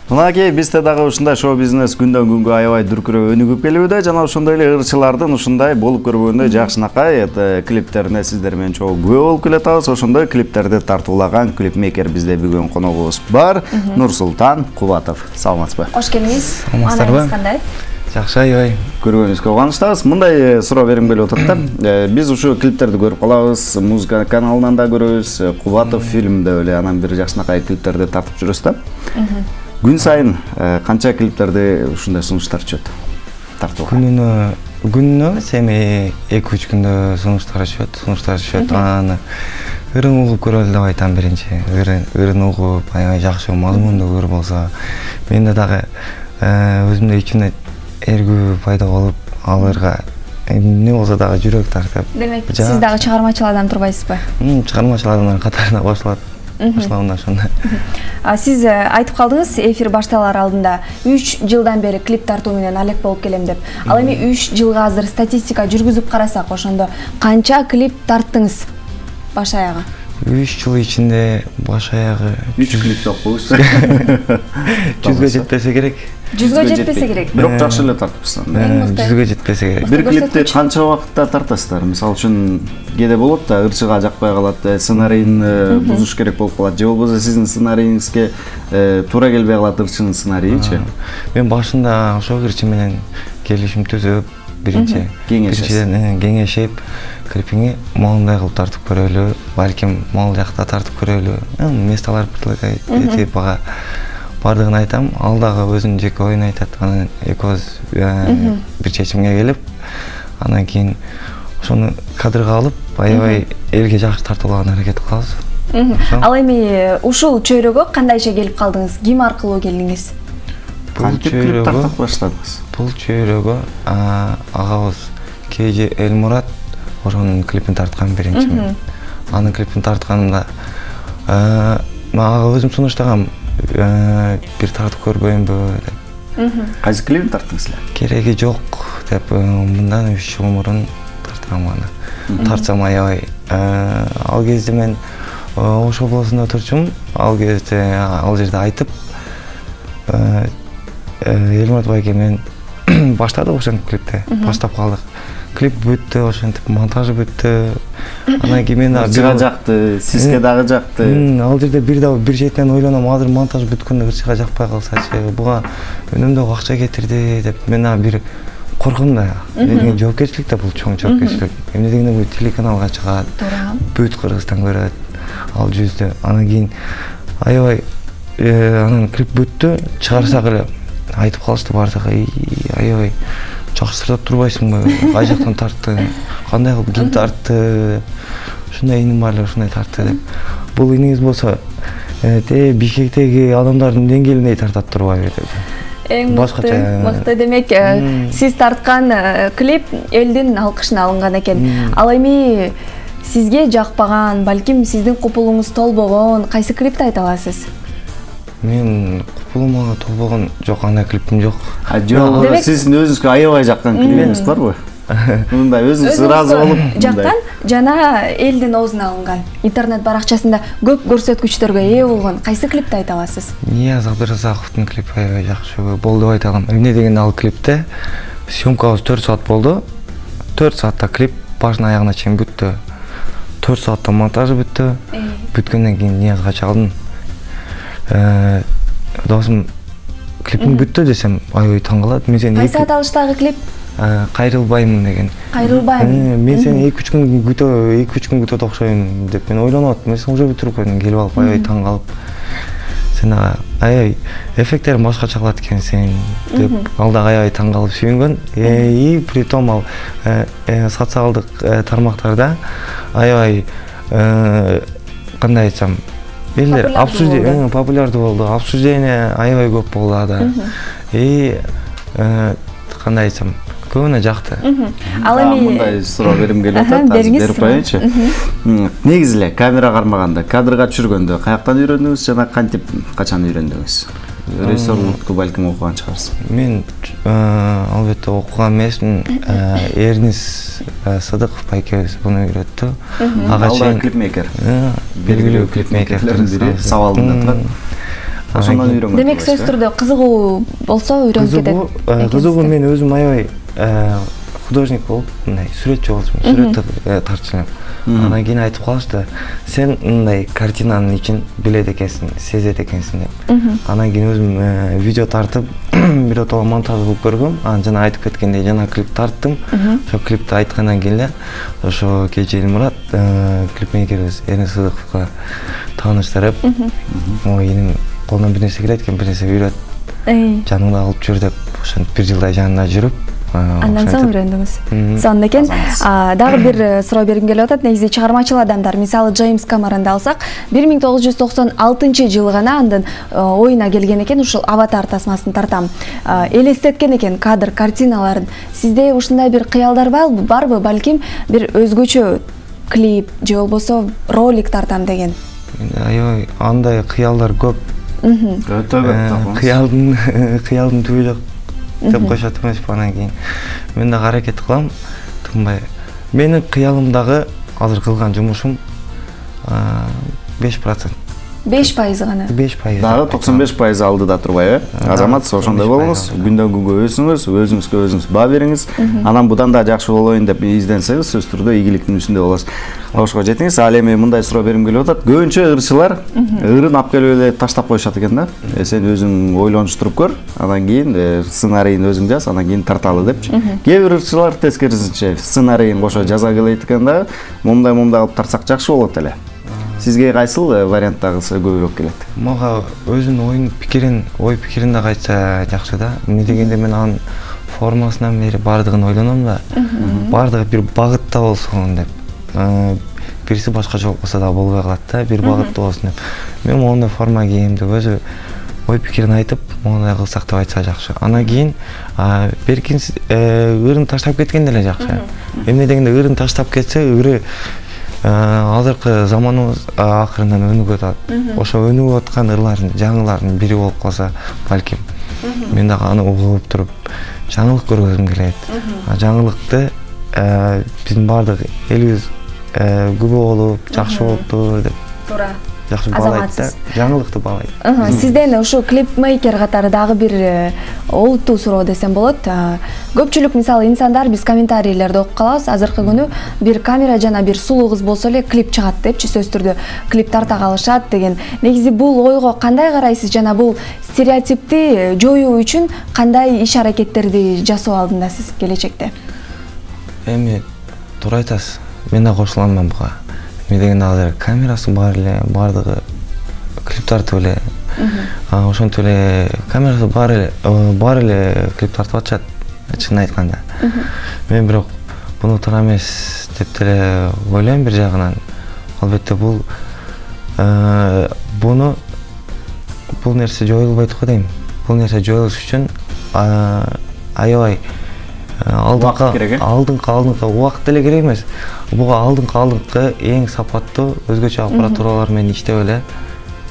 Мынакей бизде дагы ушундай шоу-бизнес күндөн күнгө аябай дүркүрөп өнүгүп келүүдө жана ошондой эле ырчылардын ушундай болуп көрбөгөндөй жакшынакай клиптерине сиздер менен чогуу күбө болуп келатабыз. Ошондой клиптерди тартуулаган клипмейкер бизде бүгүн коногубуз бар. Нурсултан Кубатов. Саламатсызбы? Кош келиңиз. Саламатсызбы? Кандай? Жакшы, аябай. Көргөнүңүзгө кубанычтабыз. Мындай суроо берим келип атат да. Биз ушу клиптерди көрүп калабыз, музыка каналынан да көрөбүз, Кубатов фильмде эле анан бир жакшынакай клиптерди тартып жүрөсүз да. Күн сайын канча клиптерди ушундай сунуштар түшөт? Тартууга. Күнүнө семи 2-3 күндө сунуштар түшөт. Аны ырын угуп көрөлү деп айтам биринчи. Ырын угуп, аябай жакшы мазмундуу көрүп болсо, менде дагы өзүмдө ичимде эргүү пайда болуп, аларга эмне болсо дагы жүрөк тартып. Демек, сиз дагы чыгармачыл адам турбайсызбы? Чыгармачыл адамдын катарына кошулат. Сиз айтып калдыңыз эфир башталар алдында 3 жылдан бери клип тартуу менен алек болуп келем деп. Ал эми 3 жылга азыр статистика жүргүзүп карасак, ошондо канча клип тарттыңыз баш аягы? 3 жыл ичинде баш аягы 3 клип деп коебузбу? 100га жетпесе керек. 100га жетпесе керек. Бирок жакшы эле тартыпсыз. 100га жетпесе керек. Бир клипти канча убакытта тартасыздар? Мисалы үчүн кээде болот да, ырчыга жакпай калат, сценарийин бузуш керек болуп калат. Же болбосо сиздин сценарииңизге туура келбей калат ырчынын сценарийинчи. Мен башында ошол ырчы менен келишим түзүп, биринчи кеңешип, клипиңи моундай кылып тартып көрөлү, балким могул жакта тартып көрөлү. Месталар этип бардыгын айтам, ал дагы өзүнүн жеке оюн айтат. Анан экөөбүз бир чечимге келип, анан кийин ошону кадрга алып, аябай элге жакшы тартуулаган аракет кылабыз. Ал эми ушул чөйрөгө кандайча келип калдыңыз? Ким аркылуу келдиңиз? Кантип клип тартып баштадыңыз? Бул чөйрөгө агабыз Кежи Элмурат ошонун клипин тарткан биринчи. Анын клипин тартканымда ага өзүм сунуштагам, бир тартып көрбөйүнбү деп. Кайсы клипин тарттыңыз эле? Кереги жок деп, мындан 3 жыл мурун тарткам аны. Тартсам аябай. Ал кезде мен Ош облусунда турчумун. Ал кезде ал жерде айтып, Элмурат байке мен баштадык ошентип клипти. Баштап калдык. Клип бүттү, ошентип монтажы бүттү. Анан кийин мен ырчыга жакты, сизге дагы жакты. Ал жерде бир четинен ойлоном, азыр монтаж бүткөндө ырчыга жакпай калсачы, буга өнүмдөгү акча кетирди деп мен бир коркум да. Мен жоопкерчилик да, бул чоң жоопкерчилик. Эмне дегенде бул телеканалга чыгат, бүт Кыргызстан көрөт, ал жүздө. Анан кийин аябай анан клип бүттү, чыгарсак эле айтып калышты бардыгы, аябай жакшы сырдап турбайсыңбы? Кай жактан тарттың? Кандай кылып ким тартты? Ушундай иним бар эле, ушундай тартты деп. Бул иниңиз болсо, Бишкектеги адамдардын деңгээлиндей тартат турбайбы деп. Эң мыкты. Демек, сиз тарткан клип элдин алкышына алынган экен. Ал эми сизге жакпаган, балким сиздин купулуңуз толбогон кайсы клипти айта аласыз? Мен купулума толбогон жок, андай клипим жок. Жок, сиздин өзүңүзгө аябай жаккан клипиңиз барбы? Мындай өзүңүз ыраазы болуп жаккан жана элдин оозуна алынган, интернет баракчасында көп көрсөткүчтөргө ээ болгон кайсы клипти айта аласыз? Нияз Абдыразаковдун клипи аябай жакшы болду деп айта алам. Эмне дегенде ал клипте съемкабыз 4 саат болду. 4 саатта клип башынан аягына чейин бүттү. 4 саатта монтажы бүттү. Бүткөндөн кийин Ниязга чалдым. Досум клипиң бүттү десем, аябай таң калат. Мен сени кайсы аталыштагы клип? Кайрылбаймын деген. Кайрылбаймын. Мен сени 2-3 күн күтөт окшойм деп мен ойлонуп аттым. Мен уже бүтүрүп койдум, келип алып аябай таң калып. Сен аябай эффекттерин башкача кылат экенсиң деп, ал дагы аябай таң калып сүйүнгөн. И притом ал социалдык тармактарда аябай кандай айтсам, элдер популярдуу болду. Обсуждение аябай көп болду ада. И кандай айтсам, көбүнө жакты. Ал эми мындай суроо берим келип атат, берип коеюнчу. Негизи эле камера кармаганда, кадрга түшүргөндө каяктан үйрөндүңүз жана кантип качан үйрөндүңүз? Режиссерлукту балким окуган чыгарсыз. Мен албетте окуган эмесмин. Эрнис Сыдыков байкебиз буну үйрөттү. Ага чейин клипмейкер. Белгилүү клипмейкерлердин бири Сабалдында турат. ошондон үйрөнгөн. Демек сөз түрдө кызыгуу болсо үйрөнүп кетет. Кызыгуу мен өзүм аябай художник болуп, мындай сүрөтчү болчумун, сүрөттү тартчу элем. Анан кийин айтып калышты, сен мындай картинанын ичин билет экенсиң, сезет экенсиң деп. Анан кийин өзүм видео тартып, бир отого монтаж кылып көргөм. Анан жана айтып кеткендей жана клип тарттым. Ошо клипти айткандан кийин эле ошо Кечи Элмурат клипмейкерибиз Эрин Сыдыковго тааныштырып, ой эним колунан бир нерсе келет экен, бир нерсе үйрөт, жаныңда кылып жүр деп, ошентип бир жылдай жанында жүрүп, андан соң үйрөндүңүз. Сонун экен. Дагы бир суроо бергим келип атат. Негизи чыгармачыл адамдар, мисалы Джеймс Камеронду алсак, 1996 жылы гана андан оюна келген экен, ушул Аватар тасмасын тартам. Элестеткен экен кадр, картиналарын. Сизде ушундай бир кыялдар барбы? Балким бир өзгөчө клип же болбосо ролик тартам деген. Аябай андай кыялдар көп. Өтө көп. Кыялдын түбү жок деп койшот эмеспи. Анан кийин мен дагы аракет кылам, тынбай. Менин кыялымдагы азыр кылган жумушум 5%. 5% гана. 5%. Дагы 95% алдыда турбай, Азамат, ошондой болуңуз, күндөн күнгө өсүңүз, өзүңүзгө өзүңүз баа бериңиз. Анан будан да жакшы болоюн деп изденсеңиз, сөз түрдө ийгиликтин үстүндө болосуз. Ошого жетиңиз. Ал эми мындай суроо берим келип атат. Көбүнчө ырчылар ырын алып келип эле таштап коюшат экен да. Сен өзүң ойлонуштуруп көр, анан кийин сценарийин өзүң жаз, анан кийин тарталы депчи. Кээ бир ырчылар тескерисинче сценарийин кошо жаза келет экен да, момундай кылып тартсак жакшы болот эле. Сизге кайсыл варианттагысы көбүрөөк келет? Мага өзүнүн ой пикирин да айтса жакшы да. Эмне дегенде мен анын формасынан бери бардыгын ойлоном да. Бардыгы бир багытта болсун деп. Бирси башкача болсо да болбой калат да, бир багытта болсун деп. Мен моундай форма кийем деп өзү ой пикирин айтып, моундай кылсак деп айтса жакшы. Анан кийин беркин ырын таштап кеткен деле жакшы. Эмне дегенде ырын таштап кетсе, ыры азыркы заманыбыз акырындан өнүгүп атат. Ошо өнүгүп аткан ырлардын жаңылардын бири болуп калса, балким мен дагы аны угуп туруп жаңылык көргөзүм келет. Жаңылыкты биздин баардык элибиз күбө болуп, жакшы болуптур деп. Туура. Жакшы баалайт да, жаңылыкты баалайт. Сизден ушу клипмейкер катары дагы бир олуттуу суроо десем болот. Көпчүлүк мисалы инсандар биз комментарийлерди окуп калабыз. Азыркы күнү бир камера жана бир сулуу кыз болсо эле клип чыгат депчи, сөз түрдө клип тарта калышат деген. Негизи бул ойго кандай карайсыз жана бул стереотипти жоюу үчүн кандай иш аракеттерди жасоо алдындасыз келечекте? Эми туура айтасыз. Мен да кошулам буга. Эмне дегенде азыр камерасы бар эле, бардыгы клип тартып эле. Ошентип эле камерасы бар эле клип тартып атышат, чынын айтканда. Мен бирок буну туура эмес деп деле ойлойм бир жагынан. Албетте бул нерсе жоюлбойт го дейм. Бул нерсе жоюлуш үчүн аябай алдыңкы убакыт деле керек эмес. Буга алдыңкы эң сапаттуу өзгөчө аппаратуралар менен иштеп эле.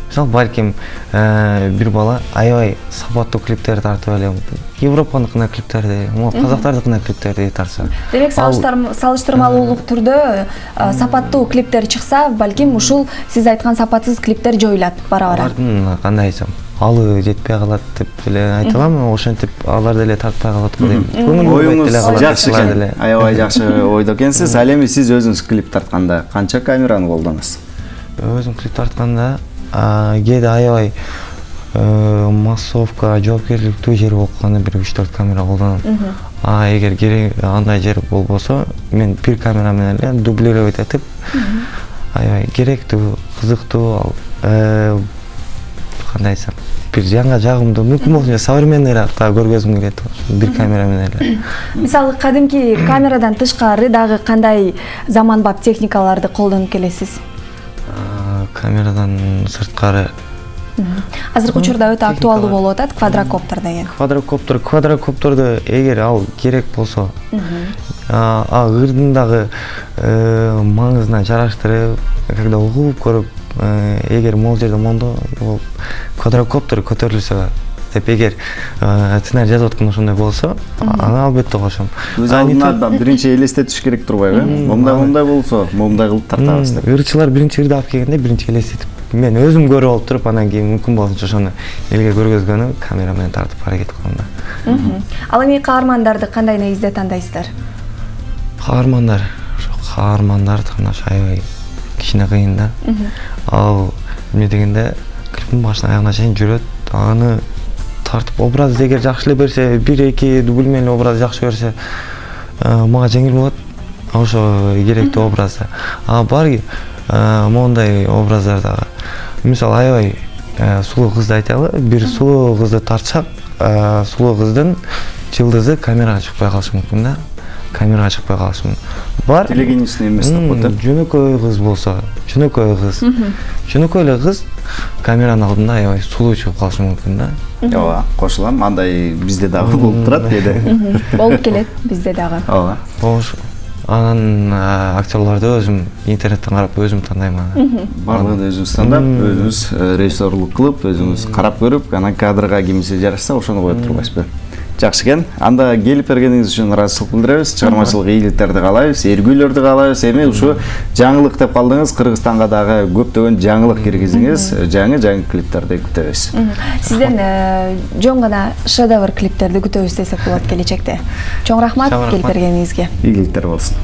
Мисалы балким бир бала аябай сапаттуу клиптер тартып эле Европаныкына клиптерди, казактардыкына клиптерди тартса. Демек салыштырмалуулук түрдө сапаттуу клиптер чыкса, балким ушул сиз айткан сапатсыз клиптер жоюлат бара-бара. Кандай айтсам, алы жетпей калат деп деле айта алам, ошентип алар деле тартпай калат го дейм. Оюңуз жакшы экен, аябай жакшы ойдо экенсиз. Ал эми сиз өзүңүз клип тартканда канча камераны колдоносуз? Өзүм клип тартканда кээде аябай массовка, жоопкерчиликтүү жери болуп калганда бир 3-4 камера колдоном. Эгер керек андай жер болбосо, мен бир камера менен эле дублировать этип, аябай керектүү, кызыктуу, кандай айтсам, бир жаңа жагымдуу, мүмкүн болсо современныйраак көргөзүм келет бир камера менен эле. Мисалы кадимки камерадан тышкары дагы кандай заманбап техникаларды колдонуп келесиз? Камерадан сырткары азыркы учурда өтө актуалдуу болуп атат квадрокоптер деген. Квадрокоптерди эгер ал керек болсо, ырдын дагы маңызына жараштырып, когда угуп көрүп, эгер могул жерде мондо квадрокоптер көтөрүлсө деп эгер сценарий жазып аткан ошондой болсо, аны албетте кошом. Өз алдына биринчи элестетиш керек турбайбы? Момундай болсо, момундай кылып тартабыз деп. Ырчылар биринчи ырды алып келгенде биринчи элестетип мен өзүм көрүп алып туруп анан кийин мүмкүн болсончо ошону элге көргөзгөнү камера менен тартып аракет кылам да. Ал эми каармандарды кандай негизде тандайсыздар? Каармандар тандаш аябай кичине кыйын да. Ал эмне дегенде клиптин башынан аягына чейин жүрөт, аны тартып образ эгер жакшы эле берсе, 1-2 дубль образ жакшы берсе, мага жеңил болот. Ошо керектүү образ. Бар мондай образдар дагы. Мисалы аябай сулуу кызды айталы, бир сулуу кызды тартсак, сулуу кыздын жылдызы камерага чыкпай калышы мүмкүн да. Камерага чыкпай калышы мүмкүн. Бар телегеничный эмес деп коет. Жөнөкөй кыз болсо, жөнөкөй эле кыз камеранын алдында аябай сулуу чыгып калышы мүмкүн да. Ооба, кошулам. Андай бизде дагы болуп турат деди. Болуп келет бизде дагы. Ооба. Анан актерлорду өзүм интернеттен карап өзүм тандайм аны. Барлыгын өзүңүз тандап, өзүңүз режиссерлук кылып, өзүңүз карап көрүп, анан кадрга кимиси жарашса, ошону коюп турбайсызбы? Жакшы экен. Анда келип бергениңиз үчүн ыраазычылык билдиребиз. Чыгармачылык ийгиликтерди каалайбыз, эргүүлөрдү каалайбыз. Эми ушу жаңылык деп калдыңыз, Кыргызстанга дагы көптөгөн жаңылык киргизиңиз, жаңы клиптерди күтөбүз. Сизден жөн гана шедевр клиптерди күтөбүз десек болот келечекте. Чоң рахмат келип бергениңизге. Ийгиликтер болсун.